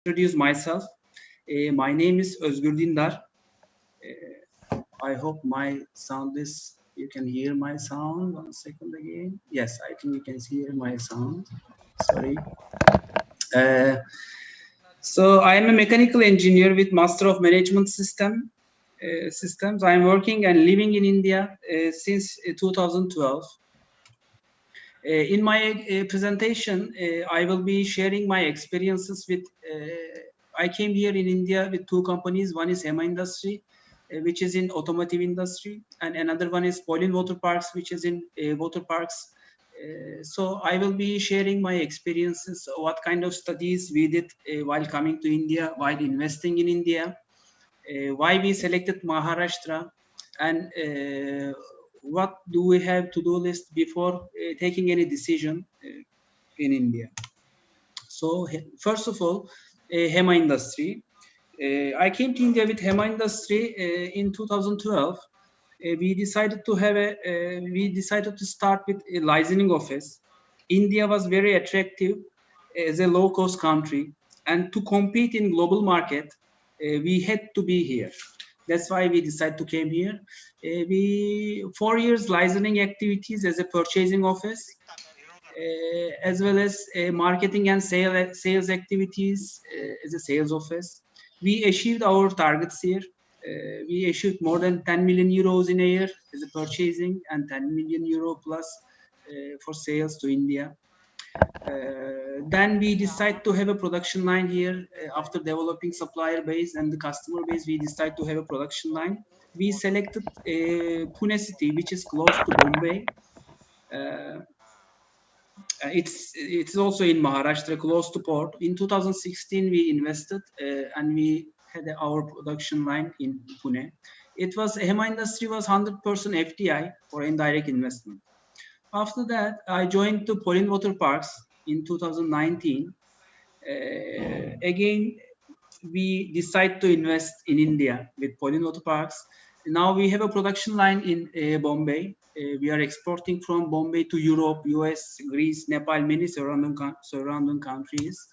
Introduce myself. My name is Özgür Dindar. I hope my sound is, you can hear my sound. 1 second again. Yes, I think you can hear my sound. Sorry. Uh, so I am a mechanical engineer with Master of Management Systems. I am working and living in India since 2012. In my presentation, I will be sharing my experiences with. I came here in India with two companies. One is HEMA Industry, which is in automotive industry, and another one is Polin Water Parks, which is in water parks. So I will be sharing my experiences, what kind of studies we did while coming to India, while investing in India, why we selected Maharashtra, and what do we have to do list before taking any decision in India. So first of all, HEMA industry. I came to India with HEMA industry in 2012. We decided to start with a licensing office. India was very attractive as a low-cost country, and to compete in global market, we had to be here. That's why we decided to came here. We 4 years licensing activities as a purchasing office, as well as marketing and sales activities as a sales office. We achieved our targets here. We achieved more than 10 million euros in a year as a purchasing and 10 million euro plus for sales to India. Then we decide to have a production line here after developing supplier base and the customer base. We decide to have a production line. We selected Pune city, which is close to Bombay. It's also in Maharashtra, close to port. In 2016, we invested and we had our production line in Pune. It was HEMA industry was 100% FDI for indirect investment. After that, I joined to Polin Water Parks in 2019. Again, we decide to invest in India with Polin Water Parks. Now we have a production line in Bombay. We are exporting from Bombay to Europe, US, Greece, Nepal, many surrounding countries.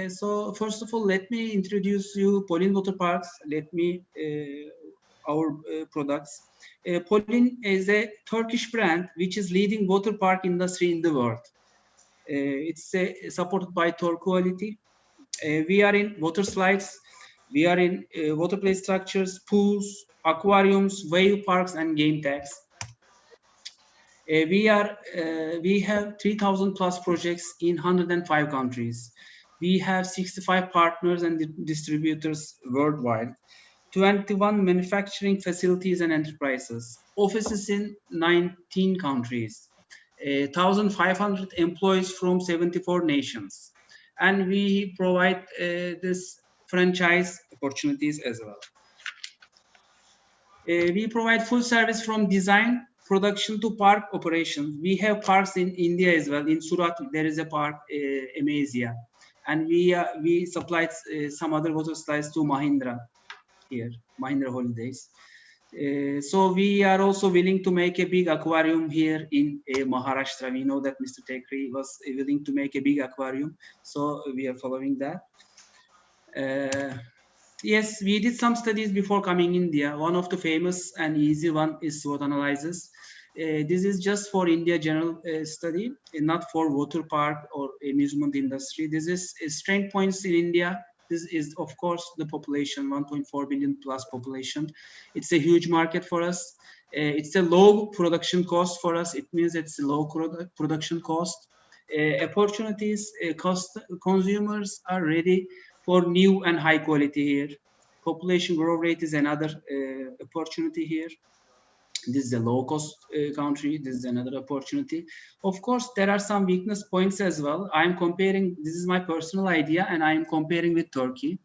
So first of all, let me introduce you Polin Water Parks. Let me our products. Polin is a Turkish brand which is leading water park industry in the world. It's supported by Torquality. We are in water slides. We are in water play structures, pools, aquariums, wave parks, and game tags. We have 3,000 plus projects in 105 countries. We have 65 partners and distributors worldwide, 21 manufacturing facilities and enterprises, offices in 19 countries, 1,500 employees from 74 nations, and we provide this franchise opportunities as well. We provide full service from design, production to park operations. We have parks in India as well. In Surat, there is a park, Amazia, and we supplied some other water slides to Mahindra here, Mahindra Holidays. So we are also willing to make a big aquarium here in Maharashtra. We know that Mr. Tekri was willing to make a big aquarium, so we are following that. Yes, we did some studies before coming India. One of the famous and easy one is SWOT analysis. This is just for India general study, not for water park or amusement industry. This is strength points in India. This is, of course, the population, 1.4 billion plus population. It's a huge market for us. It's a low production cost for us. It means it's a low production cost. Opportunities, consumers are ready for new and high quality here. Population growth rate is another opportunity here. This is a low-cost country. This is another opportunity. Of course, there are some weakness points as well. I'm comparing, this is my personal idea, and I'm comparing with Turkey.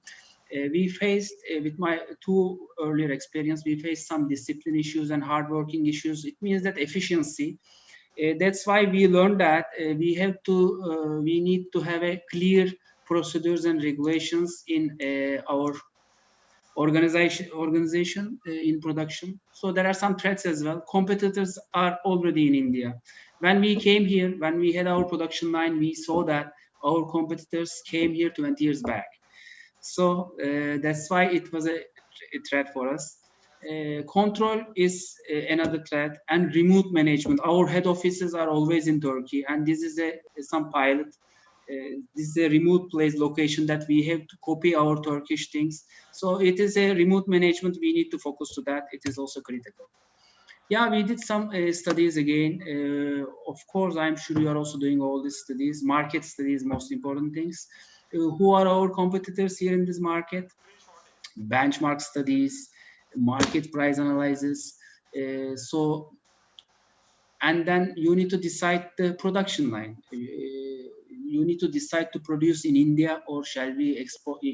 We faced, with my two earlier experience, we faced some discipline issues and hardworking issues. It means that efficiency. That's why we learned that we need to have a clear procedures and regulations in our organization in production. So there are some threats as well. Competitors are already in India. When we came here, when we had our production line, we saw that our competitors came here 20 years back. So that's why it was a threat for us. Control is another threat, and remote management. Our head offices are always in Turkey, and this is some pilot. This is a remote place location that we have to copy our Turkish things. So it is a remote management. We need to focus to that. It is also critical. Yeah, we did some studies again. Of course, I'm sure you are also doing all these studies. Market studies, most important things. Who are our competitors here in this market? Benchmark studies, market price analysis. So, and then you need to decide the production line. You need to decide to produce in India, or shall we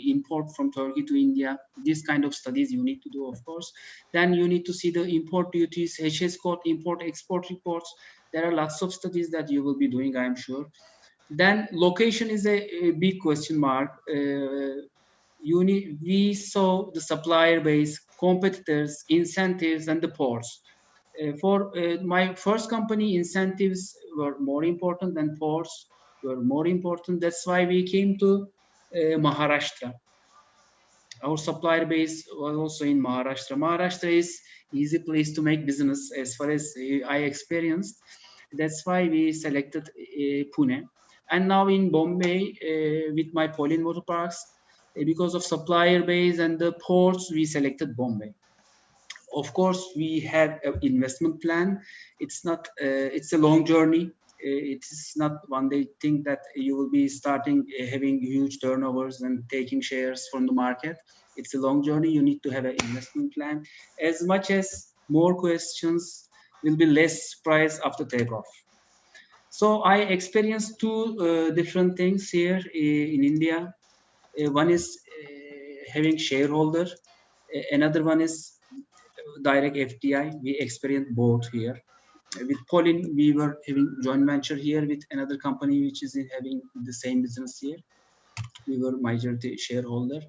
import from Turkey to India. This kind of studies you need to do, of course. Then you need to see the import duties, HS code, import export reports. There are lots of studies that you will be doing, I'm sure. Then location is a big question mark. We saw the supplier base, competitors, incentives, and the ports. For my first company, incentives were more important than ports were more important. That's why we came to Maharashtra. Our supplier base was also in Maharashtra. Maharashtra is easy place to make business as far as I experienced. That's why we selected Pune. And now in Bombay with my Pauline Motor Parks, because of supplier base and the ports, we selected Bombay. Of course, we have an investment plan. It's not. It's a long journey. It is not one day thing that you will be starting having huge turnovers and taking shares from the market. It's a long journey. You need to have an investment plan. As much as more questions will be less surprise after takeoff. So I experienced two different things here in India. One is having shareholder. Another one is direct FDI. We experienced both here. With Pauline, we were having joint venture here with another company which is having the same business here. We were majority shareholder.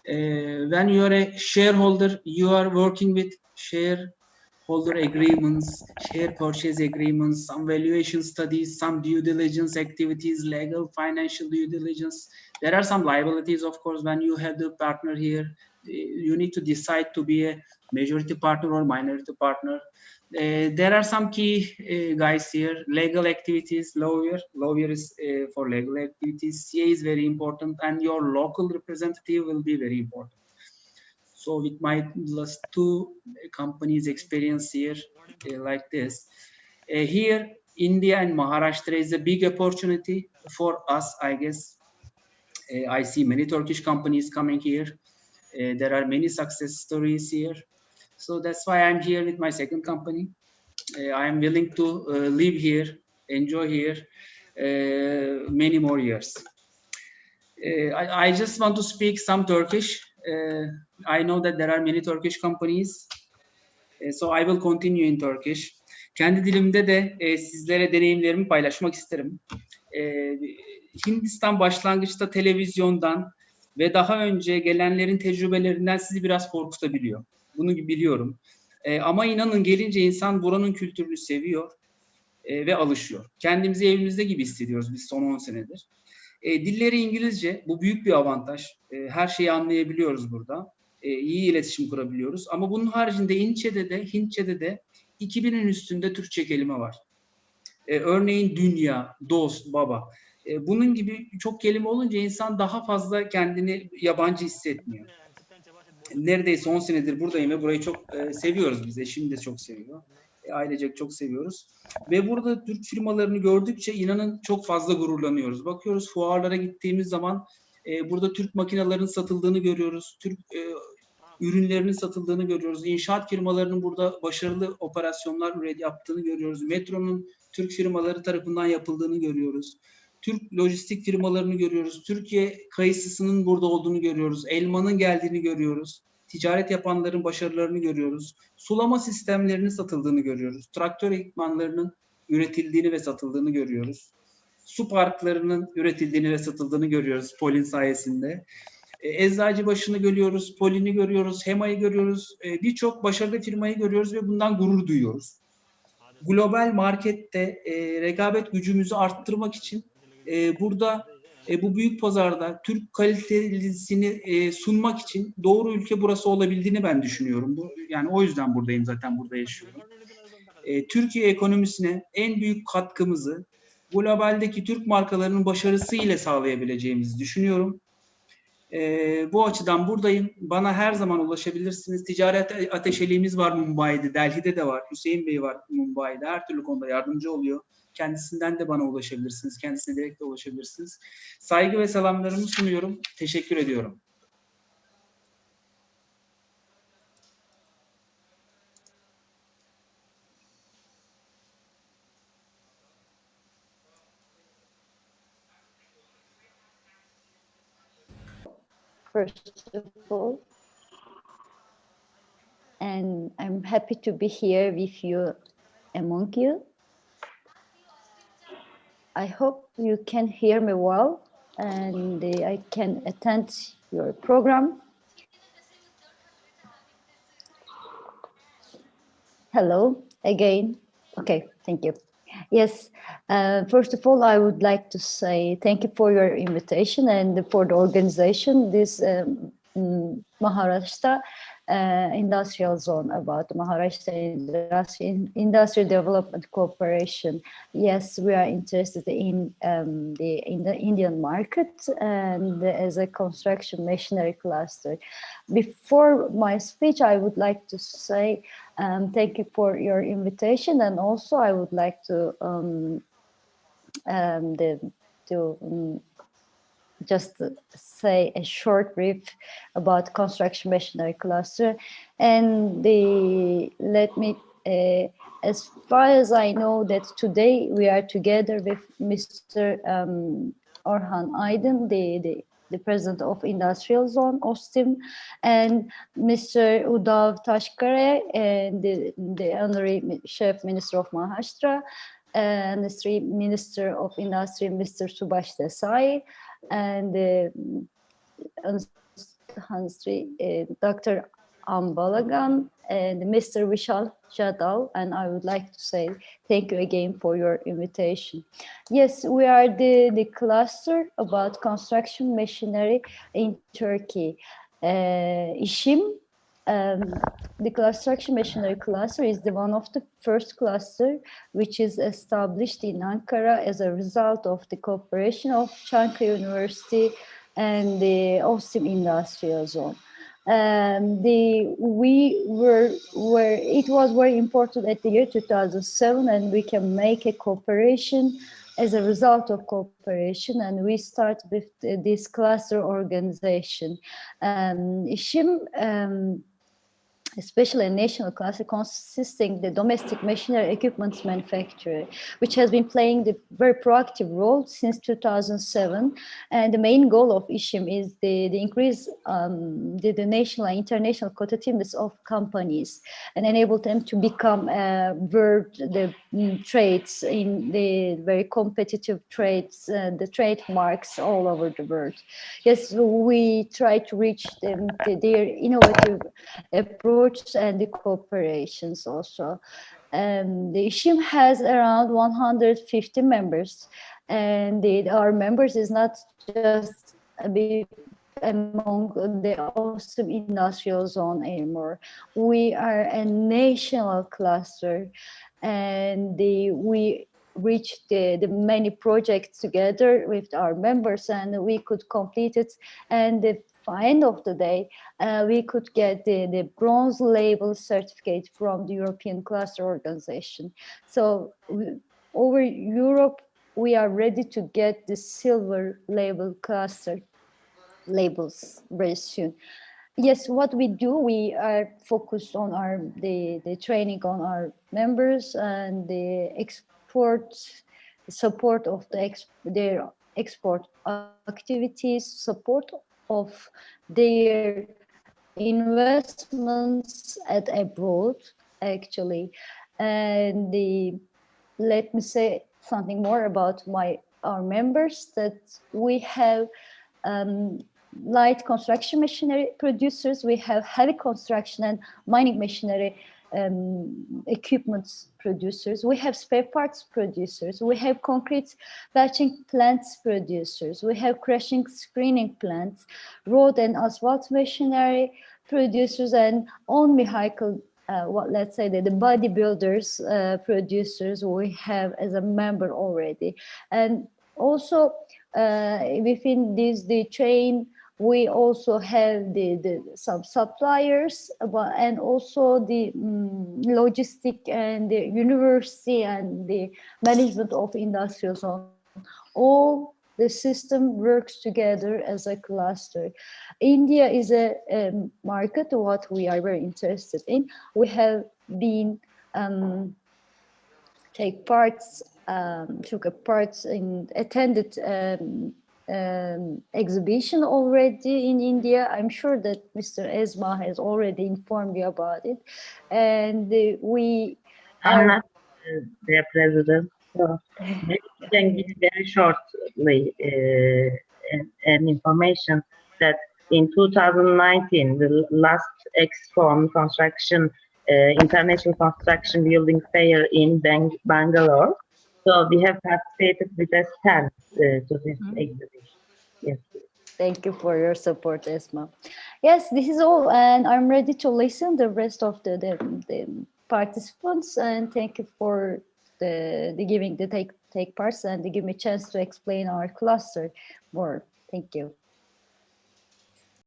When you are a shareholder, you are working with shareholder agreements, share purchase agreements, some valuation studies, some due diligence activities, legal, financial due diligence. There are some liabilities, of course, when you have the partner here. You need to decide to be a majority partner or minority partner. There are some key guys here. Legal activities, lawyer is for legal activities. CA is very important, and your local representative will be very important. So with my last two companies experience here like this, here India and Maharashtra is a big opportunity for us, I guess. I see many Turkish companies coming here. There are many success stories here. So that's why I'm here with my second company. I am willing to live here, enjoy here many more years. I just want to speak some Turkish. I know that there are many Turkish companies. So I will continue in Turkish. Kendi dilimde de sizlere deneyimlerimi paylaşmak isterim. Hindistan başlangıçta televizyondan ve daha önce gelenlerin tecrübelerinden sizi biraz korkutabiliyor. Bunu biliyorum. Ama inanın gelince insan buranın kültürünü seviyor ve alışıyor. Kendimizi evimizde gibi hissediyoruz biz son 10 senedir. Dilleri İngilizce, bu büyük bir avantaj. Her şeyi anlayabiliyoruz burada. İyi iletişim kurabiliyoruz. Ama bunun haricinde Hintçe'de de 2000'in üstünde Türkçe kelime var. Örneğin dünya, dost, baba. Bunun gibi çok kelime olunca insan daha fazla kendini yabancı hissetmiyor. Neredeyse 10 senedir buradayım ve burayı çok seviyoruz biz. Eşim de çok seviyor. Ailecek çok seviyoruz. Ve burada Türk firmalarını gördükçe inanın çok fazla gururlanıyoruz. Bakıyoruz fuarlara gittiğimiz zaman burada Türk makinelerin satıldığını görüyoruz. Türk ürünlerinin satıldığını görüyoruz. İnşaat firmalarının burada başarılı operasyonlar yaptığını görüyoruz. Metronun Türk firmaları tarafından yapıldığını görüyoruz. Türk lojistik firmalarını görüyoruz. Türkiye kayısısının burada olduğunu görüyoruz. Elmanın geldiğini görüyoruz. Ticaret yapanların başarılarını görüyoruz. Sulama sistemlerinin satıldığını görüyoruz. Traktör ekipmanlarının üretildiğini ve satıldığını görüyoruz. Su parklarının üretildiğini ve satıldığını görüyoruz Polin sayesinde. Eczacıbaşı'nı görüyoruz, Polin'i görüyoruz, Hema'yı görüyoruz. Birçok başarılı firmayı görüyoruz ve bundan gurur duyuyoruz. Global markette rekabet gücümüzü arttırmak için burada Bu büyük pazarda Türk kalitesini sunmak için doğru ülke burası olabildiğini ben düşünüyorum. Yani o yüzden buradayım, zaten burada yaşıyorum. Türkiye ekonomisine en büyük katkımızı globaldeki Türk markalarının başarısı ile sağlayabileceğimizi düşünüyorum. Bu açıdan buradayım. Bana her zaman ulaşabilirsiniz. Ticaret ateşeliğimiz var Mumbai'de, Delhi'de de var. Hüseyin Bey var Mumbai'de. Her türlü konuda yardımcı oluyor. Kendisinden de bana ulaşabilirsiniz. Kendisine direkt de ulaşabilirsiniz. Saygı ve selamlarımı sunuyorum. Teşekkür ediyorum. First of all, and I'm happy to be here with you, among you. I hope you can hear me well and I can attend your program. Hello again. Okay, thank you. Yes, first of all, I would like to say thank you for your invitation and for the organization. This Maharashtra industrial zone, about Maharashtra industry development cooperation. Yes, we are interested in the Indian market and as a construction machinery cluster. Before my speech, I would like to say thank you for your invitation, and also I would like to just say a short brief about construction machinery cluster. And let me, as far as I know, that today we are together with Mr. Orhan Aydın, the president of Industrial Zone, OSTIM, and Mr. Udav Tashkare, and the honorary Chief Minister of Maharashtra, and the Minister of Industry, Mr. Subhash Desai, and Dr. Ambalagan, and Mr. Vishal Jadal, and I would like to say thank you again for your invitation. Yes, we are the cluster about construction machinery in Turkey. İşim, the construction machinery cluster is the one of the first cluster which is established in Ankara as a result of the cooperation of Çankaya University and the OSTIM Industrial Zone. It was very important at the year 2007, and we can make a cooperation as a result of cooperation, and we start with this cluster organization. İşim, especially a national cluster consisting the domestic machinery equipment manufacturer, which has been playing the very proactive role since 2007. And the main goal of ISHIM is the increase the national and international competitiveness of companies and enable them to become the trades in the very competitive trades, the trademarks all over the world. Yes, we try to reach them, their innovative approach and the cooperations also. The ISHIM has around 150 members, and our members is not just among the awesome industrial zone anymore. We are a national cluster, and we reach the many projects together with our members, and we could complete it. And the end of the day, we could get the bronze label certificate from the European Cluster Organization. So over Europe, we are ready to get the silver label cluster labels very soon. Yes, what we do, we are focused on the training on our members and the support of their export activities, support of their investments at abroad, actually. And let me say something more about our members, that we have light construction machinery producers, we have heavy construction and mining machinery equipment producers, we have spare parts producers, we have concrete batching plants producers, we have crushing screening plants, road and asphalt machinery producers, and on vehicle, what let's say the bodybuilders producers we have as a member already. And also within this the chain we also have the some suppliers, and also the logistic and the university and the management of industrial zone. All the system works together as a cluster. India is a market what we are very interested in. We have been took a part in attended exhibition already in India. I'm sure that Mr. Esma has already informed you about it, and we I'm are. not their president, so maybe you can give very shortly an information that in 2019, the last Exfon construction, international construction building fair in Bangalore. So we have participated with a stand to this exhibition. Yes. Thank you for your support, Esma. Yes, this is all, and I'm ready to listen the rest of the participants. And thank you for the giving the take parts and the give me a chance to explain our cluster more. Thank you.